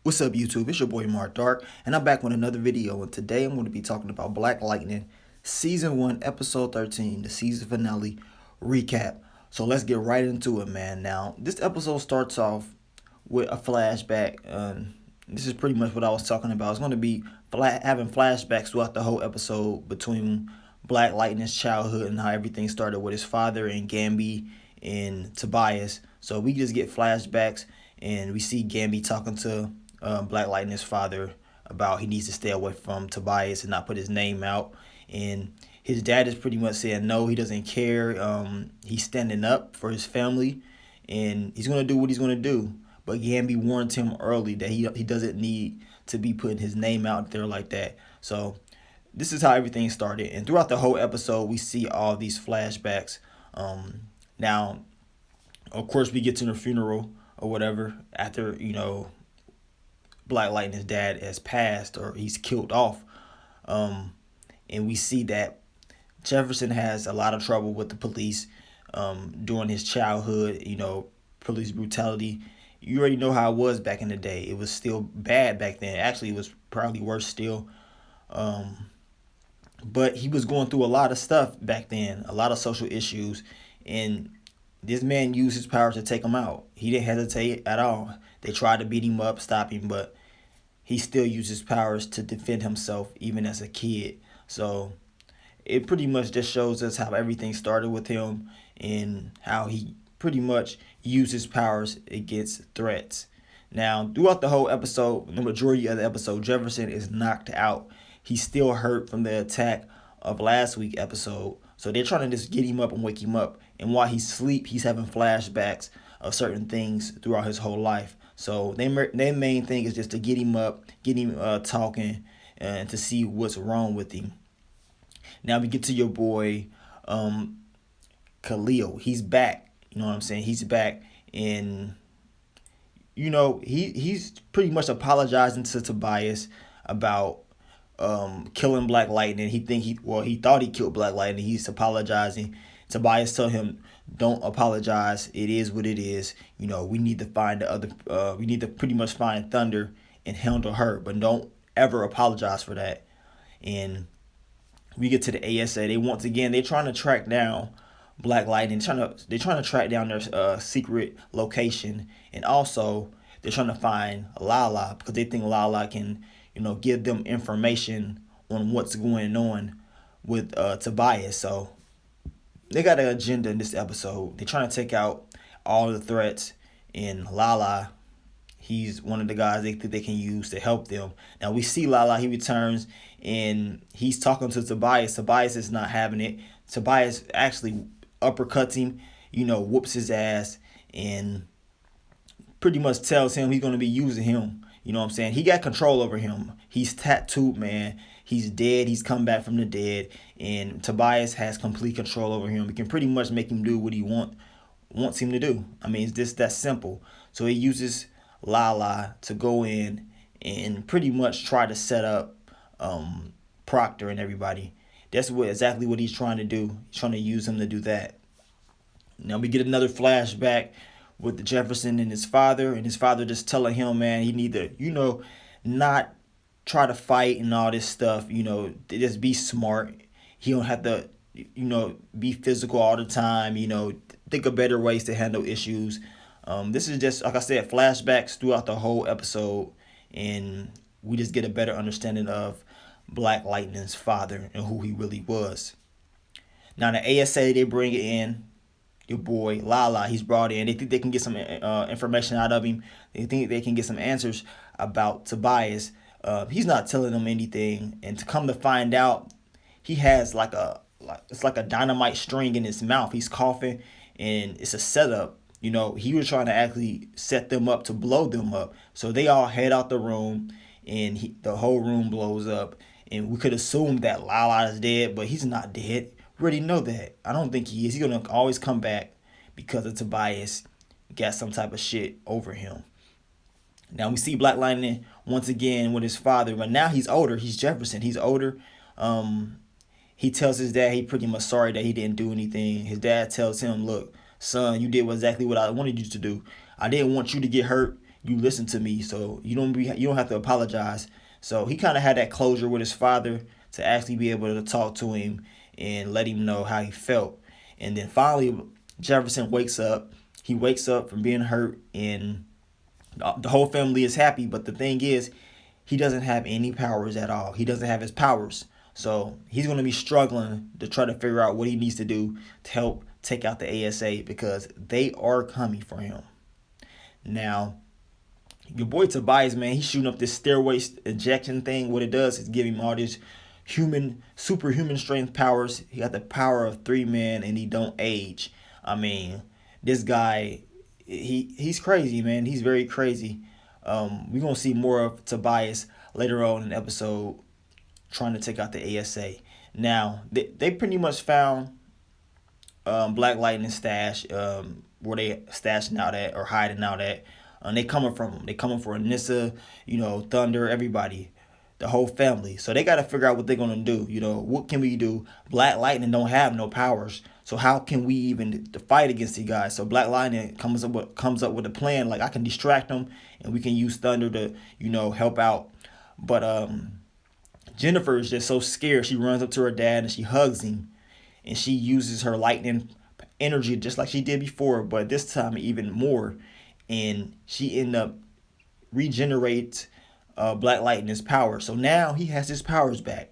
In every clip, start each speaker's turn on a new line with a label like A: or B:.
A: What's up, YouTube? It's your boy Mark Dark, and I'm back with another video. And today I'm going to be talking about Black Lightning, Season 1, Episode 13, the season finale recap. So let's get right into it, man. Now, this episode starts off with a flashback. This is pretty much what I was talking about. It's going to be having flashbacks throughout the whole episode between Black Lightning's childhood and how everything started with his father and Gambi and Tobias. So we just get flashbacks, and we see Gambi talking to Black Lightning's father about he needs to stay away from Tobias and not put his name out. And his dad is pretty much saying no, he doesn't care. He's standing up for his family, and he's gonna do what he's gonna do. But Gambi warned him early that he doesn't need to be putting his name out there like that. So this is how everything started, and throughout the whole episode, we see all these flashbacks. Now, of course, we get to the funeral or whatever after Black Lightning's dad has passed or he's killed off. And we see that Jefferson has a lot of trouble with the police during his childhood, police brutality. You already know how it was back in the day. It was still bad back then. Actually, it was probably worse still. But he was going through a lot of stuff back then, a lot of social issues. And this man used his power to take him out. He didn't hesitate at all. They tried to beat him up, stop him, but he still uses powers to defend himself even as a kid. So it pretty much just shows us how everything started with him and how he pretty much uses powers against threats. Now, throughout the whole episode, the majority of the episode, Jefferson is knocked out. He's still hurt from the attack of last week's episode. So they're trying to just get him up and wake him up. And while he's asleep, he's having flashbacks of certain things throughout his whole life. So their main thing is just to get him up, get him talking, and to see what's wrong with him. Now we get to your boy, Khalil. He's back. You know what I'm saying? He's back, and he's pretty much apologizing to Tobias about killing Black Lightning. He thought he killed Black Lightning. He's apologizing. Tobias tell him, don't apologize. It is what it is. We need to find the other. We need to pretty much find Thunder and handle her, but don't ever apologize for that. And we get to the ASA. They're trying to track down Black Lightning. They're trying to track down their secret location, and also they're trying to find Lala because they think Lala can give them information on what's going on with Tobias. So they got an agenda in this episode. They're trying to take out all the threats, and Lala, he's one of the guys they think they can use to help them. Now we see Lala, he returns, and he's talking to Tobias. Tobias is not having it. Tobias actually uppercuts him, whoops his ass, and pretty much tells him he's going to be using him. You know what I'm saying? He got control over him. He's tattooed, man. He's dead. He's come back from the dead. And Tobias has complete control over him. He can pretty much make him do what he wants him to do. I mean, it's just that simple. So he uses Lala to go in and pretty much try to set up Proctor and everybody. That's exactly what he's trying to do. He's trying to use him to do that. Now we get another flashback with the Jefferson and his father just telling him, man, he need to, not try to fight and all this stuff, just be smart. He don't have to, be physical all the time, think of better ways to handle issues. This is just, like I said, flashbacks throughout the whole episode, and we just get a better understanding of Black Lightning's father and who he really was. Now the ASA, they bring it in your boy Lala. He's brought in. They think they can get some information out of him. They think they can get some answers about Tobias. He's not telling them anything, and to come to find out, he has it's like a dynamite string in his mouth. He's coughing, and it's a setup. He was trying to actually set them up to blow them up. So they all head out the room, and the whole room blows up. And we could assume that Lala is dead, but he's not dead. We already know that. I don't think he is. He's going to always come back because of Tobias got some type of shit over him. Now we see Black Lightning once again with his father, but now he's older. He's Jefferson. He's older. He tells his dad he pretty much sorry that he didn't do anything. His dad tells him, look, son, you did exactly what I wanted you to do. I didn't want you to get hurt. you listen to me, so you don't have to apologize. So he kind of had that closure with his father to actually be able to talk to him and let him know how he felt. And then finally, Jefferson wakes up. He wakes up from being hurt, and the whole family is happy. But the thing is, he doesn't have any powers at all. He doesn't have his powers. So he's going to be struggling to try to figure out what he needs to do to help take out the ASA, because they are coming for him. Now, your boy Tobias, man, he's shooting up this stairway ejection thing. What it does is give him all these superhuman strength powers. He got the power of 3 men, and he don't age. I mean, this guy, he's crazy, man. He's very crazy. We're gonna see more of Tobias later on in the episode, trying to take out the ASA. Now, they pretty much found Black Lightning stash, where they stashing out at or hiding out at. They coming from them. They coming for Anissa, Thunder, everybody, the whole family. So they got to figure out what they're gonna do. What can we do? Black Lightning don't have no powers, so how can we even fight against these guys? So Black Lightning comes up with a plan. Like, I can distract them, and we can use Thunder to help out. But Jennifer is just so scared. She runs up to her dad and she hugs him, and she uses her lightning energy just like she did before, but this time even more. And she ended up regenerates Black Lightning's power. So now he has his powers back.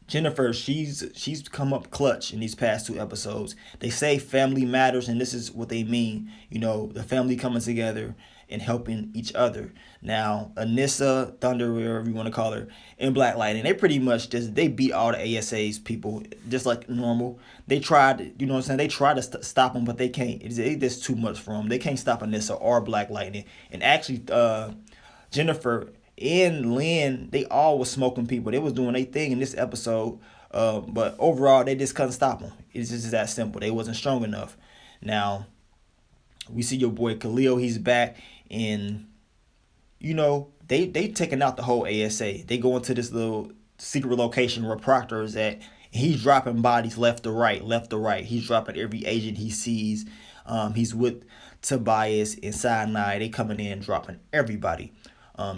A: Jennifer, she's come up clutch in these past 2 episodes. They say family matters, and this is what they mean. The family coming together and helping each other. Now, Anissa, Thunder, whatever you want to call her, and Black Lightning, they pretty much they beat all the ASA's people just like normal. They tried, you know what I'm saying? They tried to stop them, but they can't. It's just too much for them. They can't stop Anissa or Black Lightning. And actually, Jennifer and Lynn, they all was smoking people. They was doing their thing in this episode. But overall, they just couldn't stop them. It's just that simple. They wasn't strong enough. Now, we see your boy Khalil. He's back, and they taking out the whole ASA. They go into this little secret location where Proctor is at. And he's dropping bodies left to right. He's dropping every agent he sees. He's with Tobias and Cyanide. They coming in dropping everybody.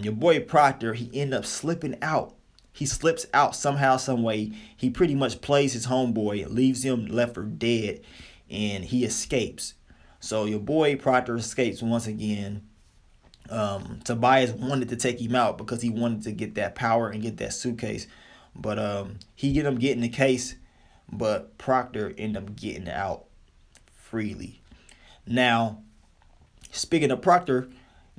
A: Your boy Proctor, he ended up slipping out. He slips out somehow, some way. He pretty much plays his homeboy, leaves him left for dead, and he escapes. So your boy Proctor escapes once again. Tobias wanted to take him out because he wanted to get that power and get that suitcase. But he ended up getting the case, but Proctor ended up getting out freely. Now, speaking of Proctor,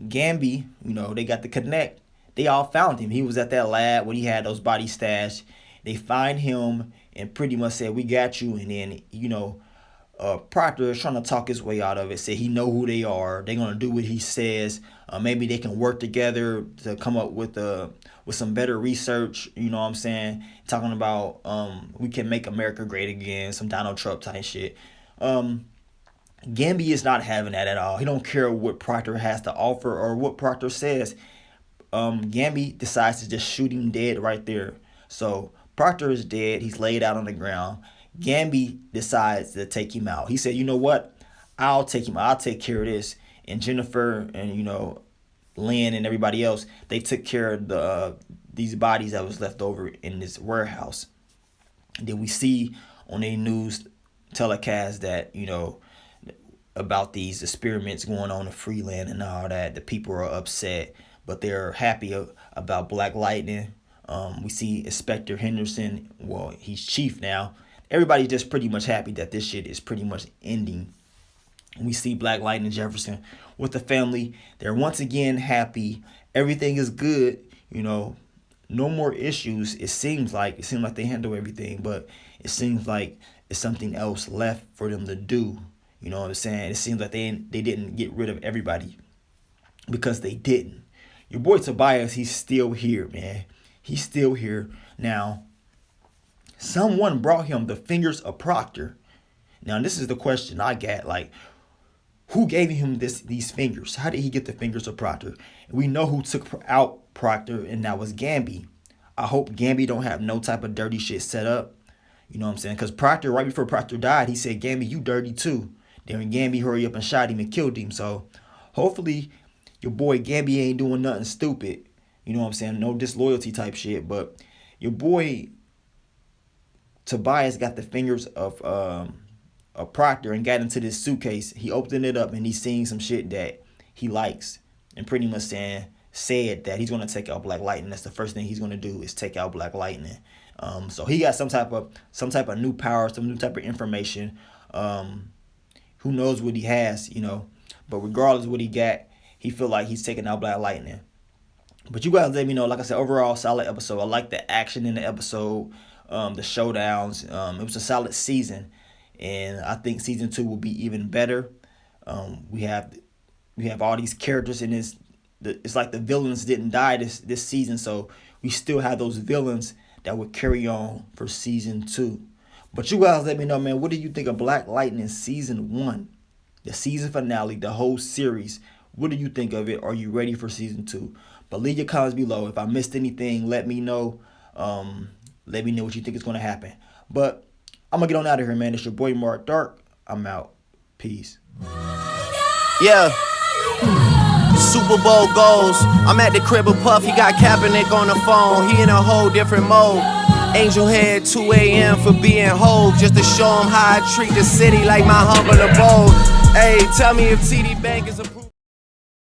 A: Gamby, they got the connect. They all found him. He was at that lab when he had those bodies stashed. They find him and pretty much said, "We got you." And then, Proctor is trying to talk his way out of it. Say he know who they are. They're gonna do what he says. Maybe they can work together to come up with some better research. You know what I'm saying? Talking about we can make America great again. Some Donald Trump type shit. Gamby is not having that at all. He don't care what Proctor has to offer or what Proctor says. Gamby decides to just shoot him dead right there. So Proctor is dead. He's laid out on the ground. Gamby decides to take him out. He said, "You know what? I'll take him. I'll take care of this." And Jennifer and Lynn and everybody else, they took care of these bodies that was left over in this warehouse. And then we see on a news telecast that about these experiments going on in Freeland and all that. The people are upset, but they're happy about Black Lightning. We see Inspector Henderson. Well, he's chief now. Everybody's just pretty much happy that this shit is pretty much ending. And we see Black Lightning Jefferson with the family. They're once again happy. Everything is good. No more issues. It seems like they handle everything, but it seems like it's something else left for them to do. You know what I'm saying? It seems like they didn't get rid of everybody, because they didn't. Your boy Tobias, he's still here, man. He's still here. Now, someone brought him the fingers of Proctor. Now, this is the question I got. Like, who gave him these fingers? How did he get the fingers of Proctor? And we know who took out Proctor, and that was Gamby. I hope Gamby don't have no type of dirty shit set up. You know what I'm saying? Because Proctor, right before Proctor died, he said, "Gamby, you dirty too." Then Gambi hurry up and shot him and killed him. So hopefully your boy Gambi ain't doing nothing stupid. You know what I'm saying? No disloyalty type shit. But your boy Tobias got the fingers of a Proctor and got into this suitcase. He opened it up and he's seeing some shit that he likes, and pretty much said that he's gonna take out Black Lightning. That's the first thing he's gonna do is take out Black Lightning. So he got some type of new power, some new type of information. Who knows what he has, you know? But regardless of what he got, he feel like he's taking out Black Lightning. But you guys let me know. Like I said, overall solid episode. I like the action in the episode, the showdowns. It was a solid season, and I think season 2 will be even better. We have all these characters in this. It's like the villains didn't die this season, so we still have those villains that would carry on for season 2. But you guys let me know, man, what do you think of Black Lightning season 1? The season finale, the whole series. What do you think of it? Are you ready for season 2? But leave your comments below. If I missed anything, let me know. Let me know what you think is going to happen. But I'm going to get on out of here, man. It's your boy Mark Dark. I'm out. Peace.
B: Yeah. Super Bowl goals. I'm at the crib of Puff. He got Kaepernick on the phone. He in a whole different mode. Angel Head 2 a.m. for being whole. Just to show him how I treat the city like my humble abode. Hey, tell me if TD Bank is a